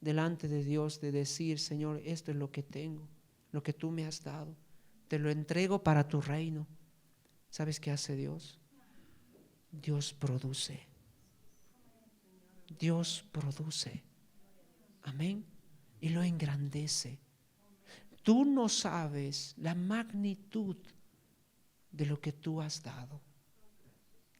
delante de Dios de decir, Señor, esto es lo que tengo, lo que tú me has dado, te lo entrego para tu reino. ¿Sabes qué hace Dios? Dios produce. Dios produce. Amén. Y lo engrandece. Tú no sabes la magnitud de lo que tú has dado.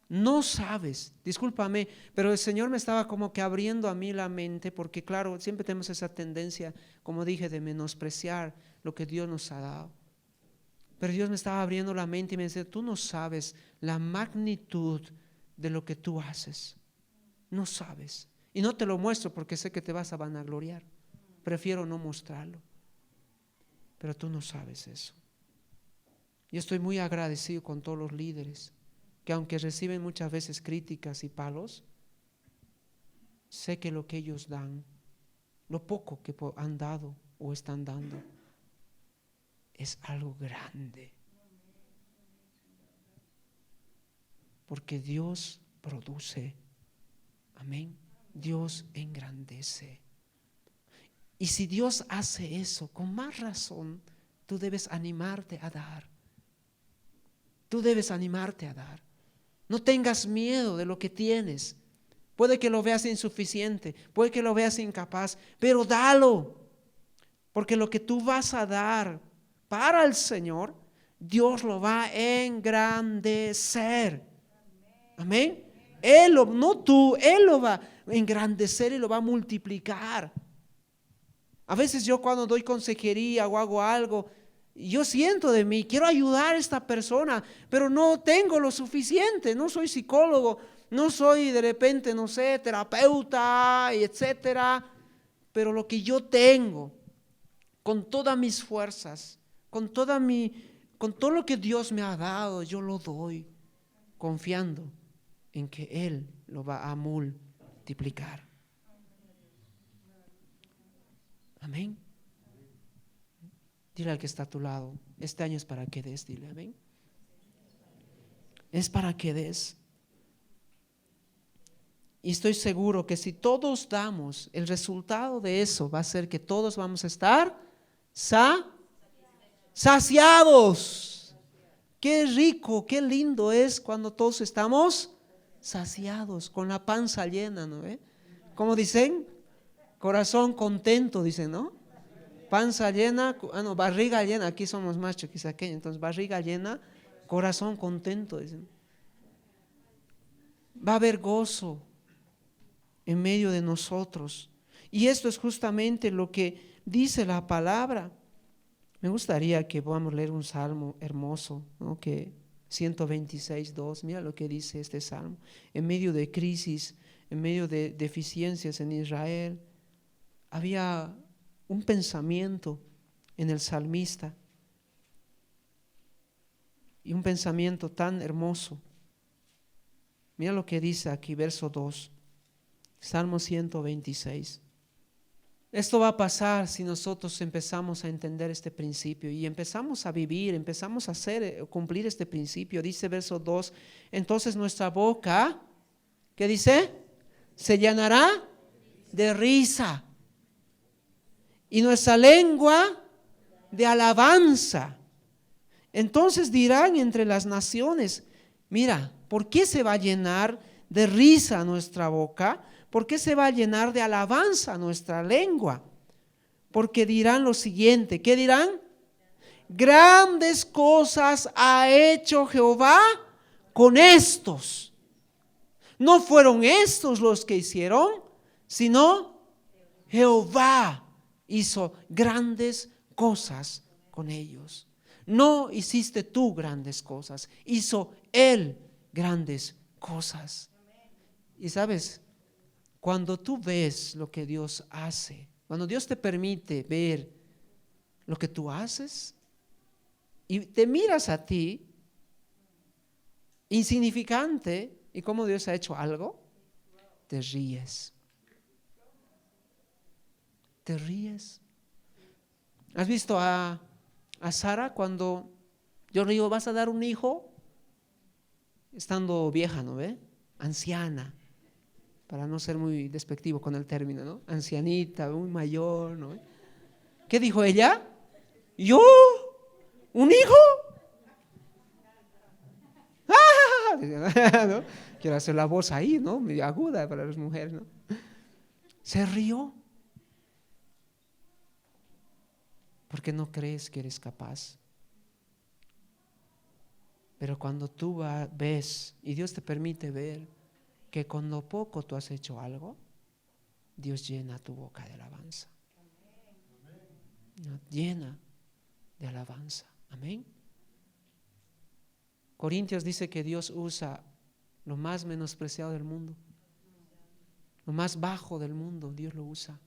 No sabes, discúlpame, pero el Señor me estaba como que abriendo a mí la mente, porque claro, siempre tenemos esa tendencia, como dije, de menospreciar lo que Dios nos ha dado. Pero Dios me estaba abriendo la mente y me decía, tú no sabes la magnitud de lo que tú haces. No sabes. Y no te lo muestro porque sé que te vas a vanagloriar. Prefiero no mostrarlo. Pero tú no sabes eso. Yo estoy muy agradecido con todos los líderes que aunque reciben muchas veces críticas y palos, sé que lo que ellos dan, lo poco que han dado o están dando, es algo grande. Porque Dios produce. Amén. Dios engrandece. Y si Dios hace eso, con más razón, tú debes animarte a dar. Tú debes animarte a dar. No tengas miedo de lo que tienes. Puede que lo veas insuficiente, puede que lo veas incapaz, pero dalo. Porque lo que tú vas a dar para el Señor, Dios lo va a engrandecer. Amén. Él lo va a engrandecer y lo va a multiplicar. A veces yo cuando doy consejería o hago algo, yo siento de mí, quiero ayudar a esta persona, pero no tengo lo suficiente, no soy psicólogo, no soy de repente, no sé, terapeuta, etcétera, pero lo que yo tengo, con todas mis fuerzas, con todo lo que Dios me ha dado, yo lo doy, confiando en que Él lo va a multiplicar. Amén. Dile al que está a tu lado, este año es para que des, dile, amén. Es para que des. Y estoy seguro que si todos damos, el resultado de eso va a ser que todos vamos a estar saciados. Qué rico, qué lindo es cuando todos estamos saciados, con la panza llena, ¿no? ¿Cómo dicen? Corazón contento, dicen, ¿no? Panza llena, barriga llena, aquí somos más chiquisaqueños, entonces barriga llena, corazón contento, dicen. Va a haber gozo en medio de nosotros. Y esto es justamente lo que dice la palabra. Me gustaría que podamos leer un salmo hermoso, ¿no? Que 126:2, mira lo que dice este salmo. En medio de crisis, en medio de deficiencias en Israel, había un pensamiento en el salmista y un pensamiento tan hermoso. Mira lo que dice aquí, verso 2, Salmo 126. Esto va a pasar si nosotros empezamos a entender este principio y empezamos a vivir, empezamos a cumplir este principio. Dice verso 2, entonces nuestra boca, ¿qué dice? Se llenará de risa y nuestra lengua de alabanza. Entonces dirán entre las naciones, mira, ¿por qué se va a llenar de risa nuestra boca? ¿Por qué se va a llenar de alabanza nuestra lengua? Porque dirán lo siguiente, ¿qué dirán? Grandes cosas ha hecho Jehová con estos. No fueron estos los que hicieron, sino Jehová hizo grandes cosas con ellos. No hiciste tú grandes cosas, hizo Él grandes cosas. Y sabes, cuando tú ves lo que Dios hace, cuando Dios te permite ver lo que tú haces y te miras a ti insignificante y cómo Dios ha hecho algo, te ríes. Te ríes. ¿Has visto a Sara cuando yo le digo, vas a dar un hijo? Estando vieja, ¿no ve? Anciana, para no ser muy despectivo con el término, ¿no? Ancianita, muy mayor, ¿no? ¿Qué dijo ella? ¿Yo? ¿Un hijo? ¡Ah! ¿No? Quiero hacer la voz ahí, ¿no? Medio aguda para las mujeres, ¿no? Se rió. porque no crees que eres capaz. Pero cuando tú ves y Dios te permite ver que con lo poco tú has hecho algo, Dios llena tu boca de alabanza. No, llena de alabanza. Amén. Corintios dice que Dios usa lo más menospreciado del mundo, lo más bajo del mundo, Dios lo usa.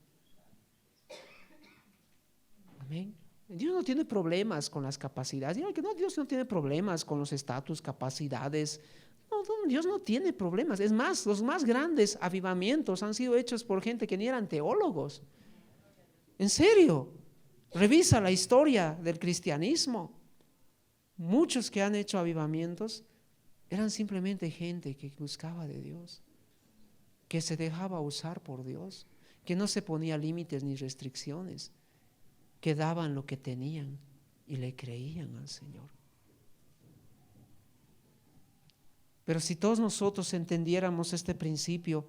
Amén. Dios no tiene problemas con las capacidades. No, Dios no tiene problemas con los estatus, capacidades. No, Dios no tiene problemas. Es más, los más grandes avivamientos han sido hechos por gente que ni eran teólogos. En serio, revisa la historia del cristianismo. Muchos que han hecho avivamientos eran simplemente gente que buscaba de Dios, que se dejaba usar por Dios, que no se ponía límites ni restricciones, que daban lo que tenían y le creían al Señor. Pero si todos nosotros entendiéramos este principio,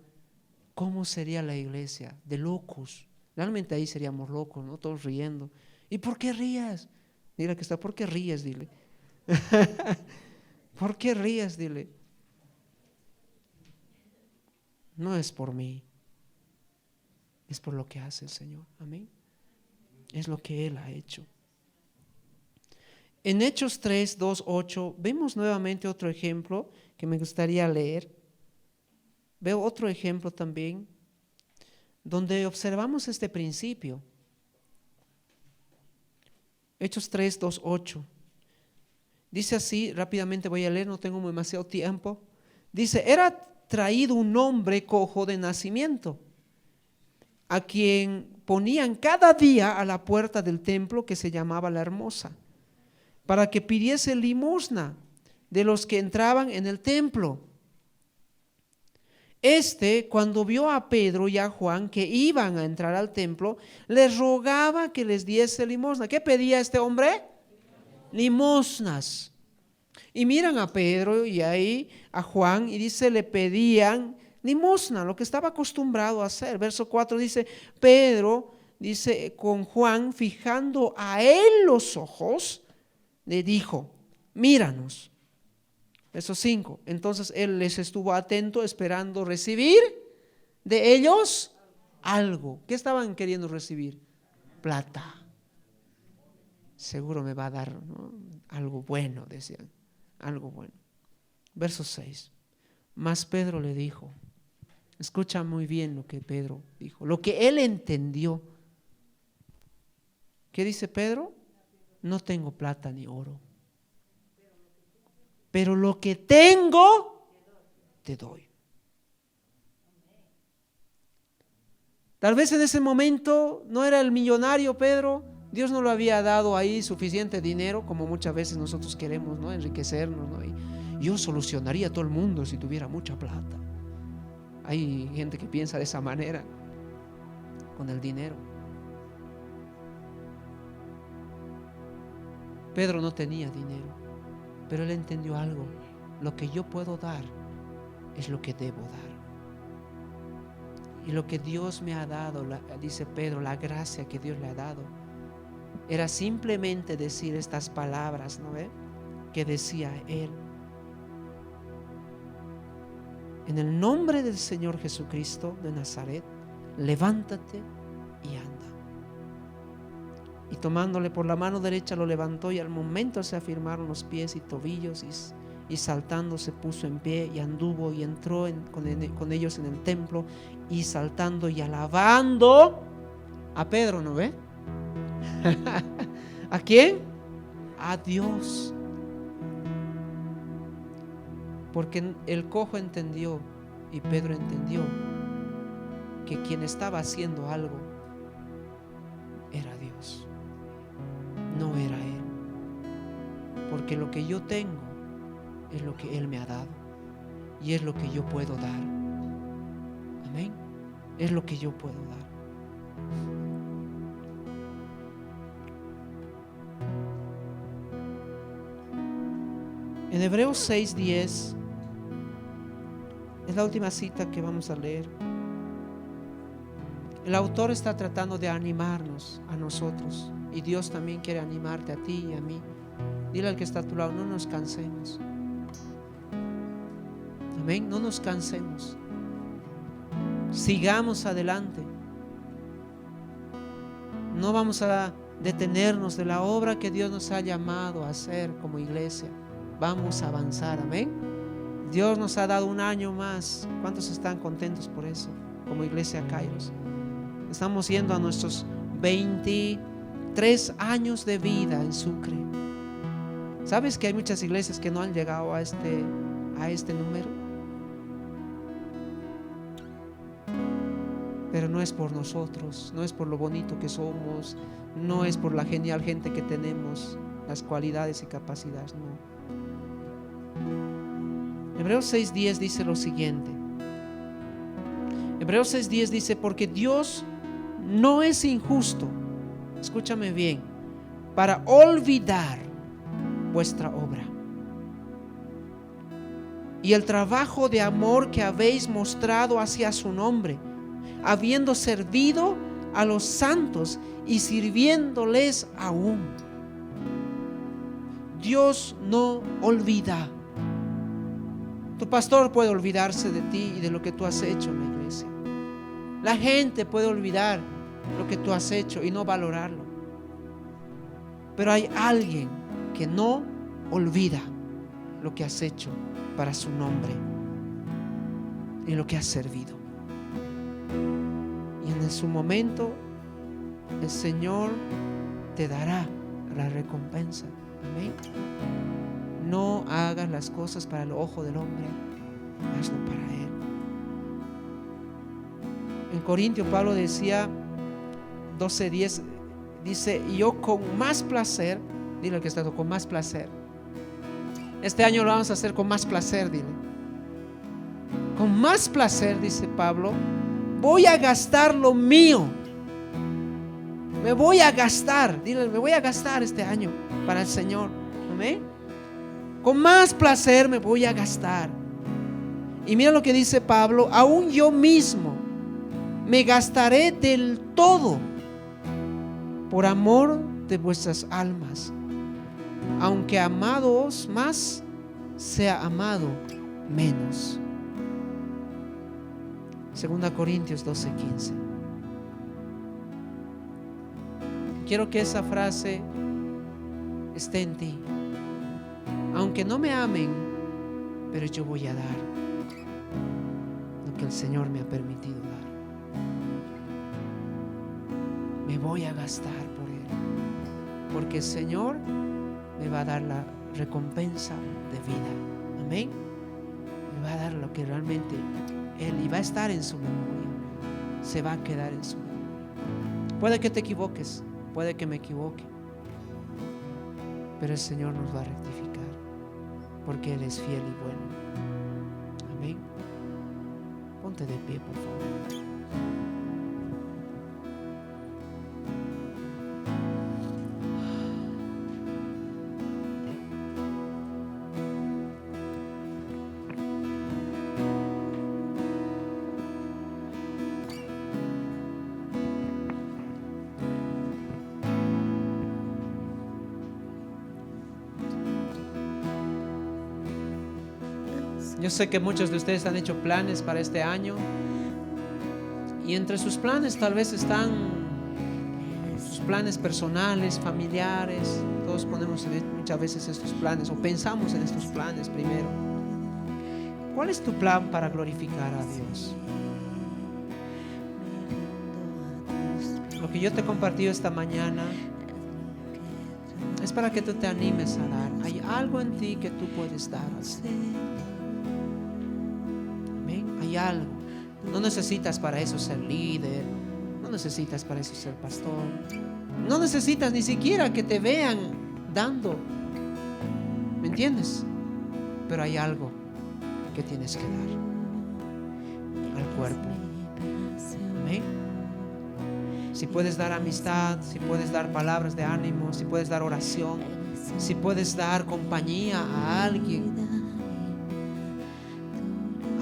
¿cómo sería la iglesia? De locos. Realmente ahí seríamos locos, ¿no? Todos riendo. ¿Y por qué rías? Mira que está, ¿por qué ríes? Dile. ¿Por qué ríes? Dile. No es por mí, es por lo que hace el Señor. Amén. Es lo que Él ha hecho. En Hechos 3, 2, 8 vemos nuevamente otro ejemplo que me gustaría leer. Veo otro ejemplo también donde observamos este principio. Hechos 3, 2, 8. Dice así, rápidamente voy a leer, no tengo demasiado tiempo. Dice, era traído un hombre cojo de nacimiento, a quien ponían cada día a la puerta del templo que se llamaba La Hermosa, para que pidiese limosna de los que entraban en el templo. Cuando vio a Pedro y a Juan que iban a entrar al templo, les rogaba que les diese limosna. ¿Qué pedía este hombre? Limosnas. Y miran a Pedro y ahí a Juan y dice, le pedían limosna, lo que estaba acostumbrado a hacer. Verso 4 dice, Pedro, dice, con Juan, fijando a él los ojos, le dijo, míranos. Verso 5, entonces él les estuvo atento esperando recibir de ellos algo. ¿Qué estaban queriendo recibir? Plata. Seguro me va a dar, ¿no? Algo bueno, decían, algo bueno. Verso 6, mas Pedro le dijo, escucha muy bien lo que Pedro dijo, lo que él entendió. ¿Qué dice Pedro? No tengo plata ni oro, pero lo que tengo te doy. Tal vez en ese momento no era el millonario Pedro, Dios no lo había dado ahí suficiente dinero, como muchas veces nosotros queremos, ¿no? Enriquecernos, ¿no? Y yo solucionaría a todo el mundo si tuviera mucha plata. Hay gente que piensa de esa manera con el dinero. Pedro no tenía dinero, pero él entendió algo. Lo que yo puedo dar es lo que debo dar. Y lo que Dios me ha dado, dice Pedro, la gracia que Dios le ha dado, era simplemente decir estas palabras, ¿no ve? Que decía él. En el nombre del Señor Jesucristo de Nazaret, levántate y anda. Y tomándole por la mano derecha lo levantó, y al momento se afirmaron los pies y tobillos, y saltando se puso en pie y anduvo y entró con ellos en el templo, y saltando y alabando a Pedro, ¿no ve? ¿A quién? A Dios. Porque el cojo entendió y Pedro entendió que quien estaba haciendo algo era Dios, no era él. Porque lo que yo tengo es lo que Él me ha dado y es lo que yo puedo dar. Amén. Es lo que yo puedo dar. En Hebreos 6:10 es la última cita que vamos a leer. El autor está tratando de animarnos a nosotros y Dios también quiere animarte a ti y a mí. Dile al que está a tu lado, no nos cansemos. Amén, no nos cansemos. Sigamos adelante. No vamos a detenernos de la obra que Dios nos ha llamado a hacer como iglesia. Vamos a avanzar, amén. Dios nos ha dado un año más. ¿Cuántos están contentos por eso? Como iglesia Kairos. Estamos yendo a nuestros 23 años de vida en Sucre. ¿Sabes que hay muchas iglesias que no han llegado a este número? Pero no es por nosotros, no es por lo bonito que somos, no es por la genial gente que tenemos, las cualidades y capacidades, no. Hebreos 6:10 dice lo siguiente. Hebreos 6:10 dice, porque Dios no es injusto, escúchame bien, para olvidar vuestra obra y el trabajo de amor que habéis mostrado hacia su nombre, habiendo servido a los santos y sirviéndoles aún. Dios no olvida. Tu pastor puede olvidarse de ti y de lo que tú has hecho en la iglesia. La gente puede olvidar lo que tú has hecho y no valorarlo. Pero hay alguien que no olvida lo que has hecho para su nombre y lo que has servido. Y en su momento el Señor te dará la recompensa. Amén. No hagas las cosas para el ojo del hombre, hazlo para Él. En Corintios Pablo decía 12:10, dice, yo con más placer, dile al que está con más placer. Este año lo vamos a hacer con más placer, dile. Con más placer, dice Pablo, voy a gastar lo mío. Me voy a gastar, dile, me voy a gastar este año para el Señor. Amén. Con más placer me voy a gastar. Y mira lo que dice Pablo, aún yo mismo me gastaré del todo por amor de vuestras almas, aunque amados más, sea amado menos. 2 Corintios 12:15. Quiero que esa frase esté en ti. Aunque no me amen, pero yo voy a dar lo que el Señor me ha permitido dar. Me voy a gastar por Él, porque el Señor me va a dar la recompensa de vida. Amén. Me va a dar lo que realmente Él, y va a estar en su memoria, se va a quedar en su memoria. Puede que te equivoques, puede que me equivoque, pero el Señor nos va a rectificar, porque Él es fiel y bueno. Amén. Ponte de pie, por favor. Yo sé que muchos de ustedes han hecho planes para este año, y entre sus planes tal vez están sus planes personales, familiares. Todos ponemos muchas veces estos planes, o pensamos en estos planes primero. ¿Cuál es tu plan para glorificar a Dios? Lo que yo te he compartido esta mañana es para que tú te animes a dar. Hay algo en ti que tú puedes dar. Hay algo. No necesitas para eso ser líder, no necesitas para eso ser pastor, no necesitas ni siquiera que te vean dando. ¿Me entiendes? Pero hay algo que tienes que dar al cuerpo. ¿Amén? Si puedes dar amistad, si puedes dar palabras de ánimo, si puedes dar oración, si puedes dar compañía a alguien,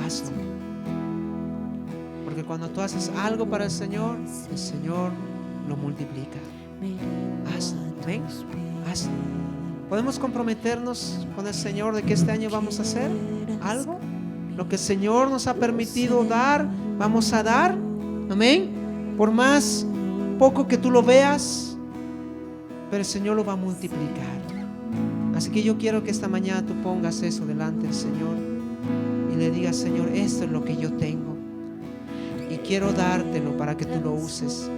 hazlo. Porque cuando tú haces algo para el Señor lo multiplica. Hazlo. Amén. Hazlo. ¿Podemos comprometernos con el Señor de que este año vamos a hacer algo? Lo que el Señor nos ha permitido dar, vamos a dar. Amén. Por más poco que tú lo veas, pero el Señor lo va a multiplicar. Así que yo quiero que esta mañana tú pongas eso delante del Señor y le digas: Señor, esto es lo que yo tengo y quiero dártelo para que tú lo uses.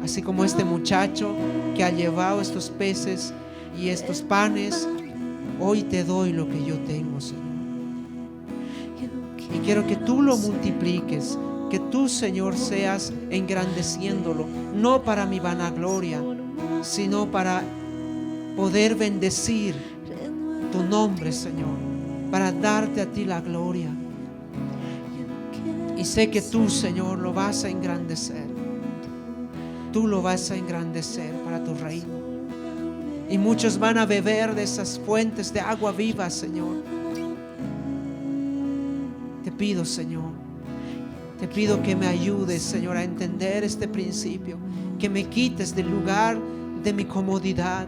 Así como este muchacho que ha llevado estos peces y estos panes, hoy te doy lo que yo tengo, Señor. Y quiero que tú lo multipliques, que tú, Señor, seas engrandeciéndolo, no para mi vanagloria, sino para poder bendecir tu nombre, Señor, para darte a ti la gloria. Y sé que tú, Señor, lo vas a engrandecer. Tú lo vas a engrandecer para tu reino. Y muchos van a beber de esas fuentes de agua viva, Señor. Te pido, Señor, te pido que me ayudes, Señor, a entender este principio, que me quites del lugar de mi comodidad,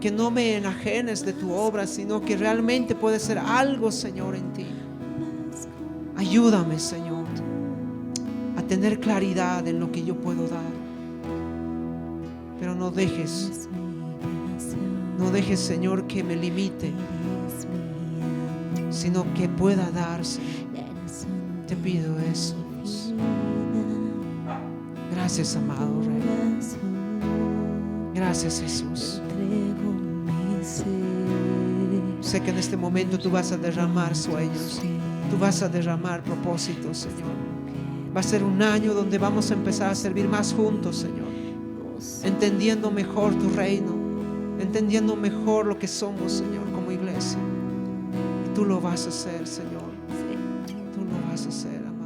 que no me enajenes de tu obra, sino que realmente puede ser algo, Señor, en ti. Ayúdame, Señor, a tener claridad en lo que yo puedo dar. Pero no dejes, Señor, que me limite, sino que pueda dar, Señor. Te pido eso, Dios. Gracias, amado Rey. Gracias, Jesús. Sé que en este momento tú vas a derramar sueños, tú vas a derramar propósitos, Señor. Va a ser un año donde vamos a empezar a servir más juntos, Señor, entendiendo mejor tu reino, entendiendo mejor lo que somos, Señor, como iglesia. Y tú lo vas a hacer, Señor. Tú lo vas a hacer, amén.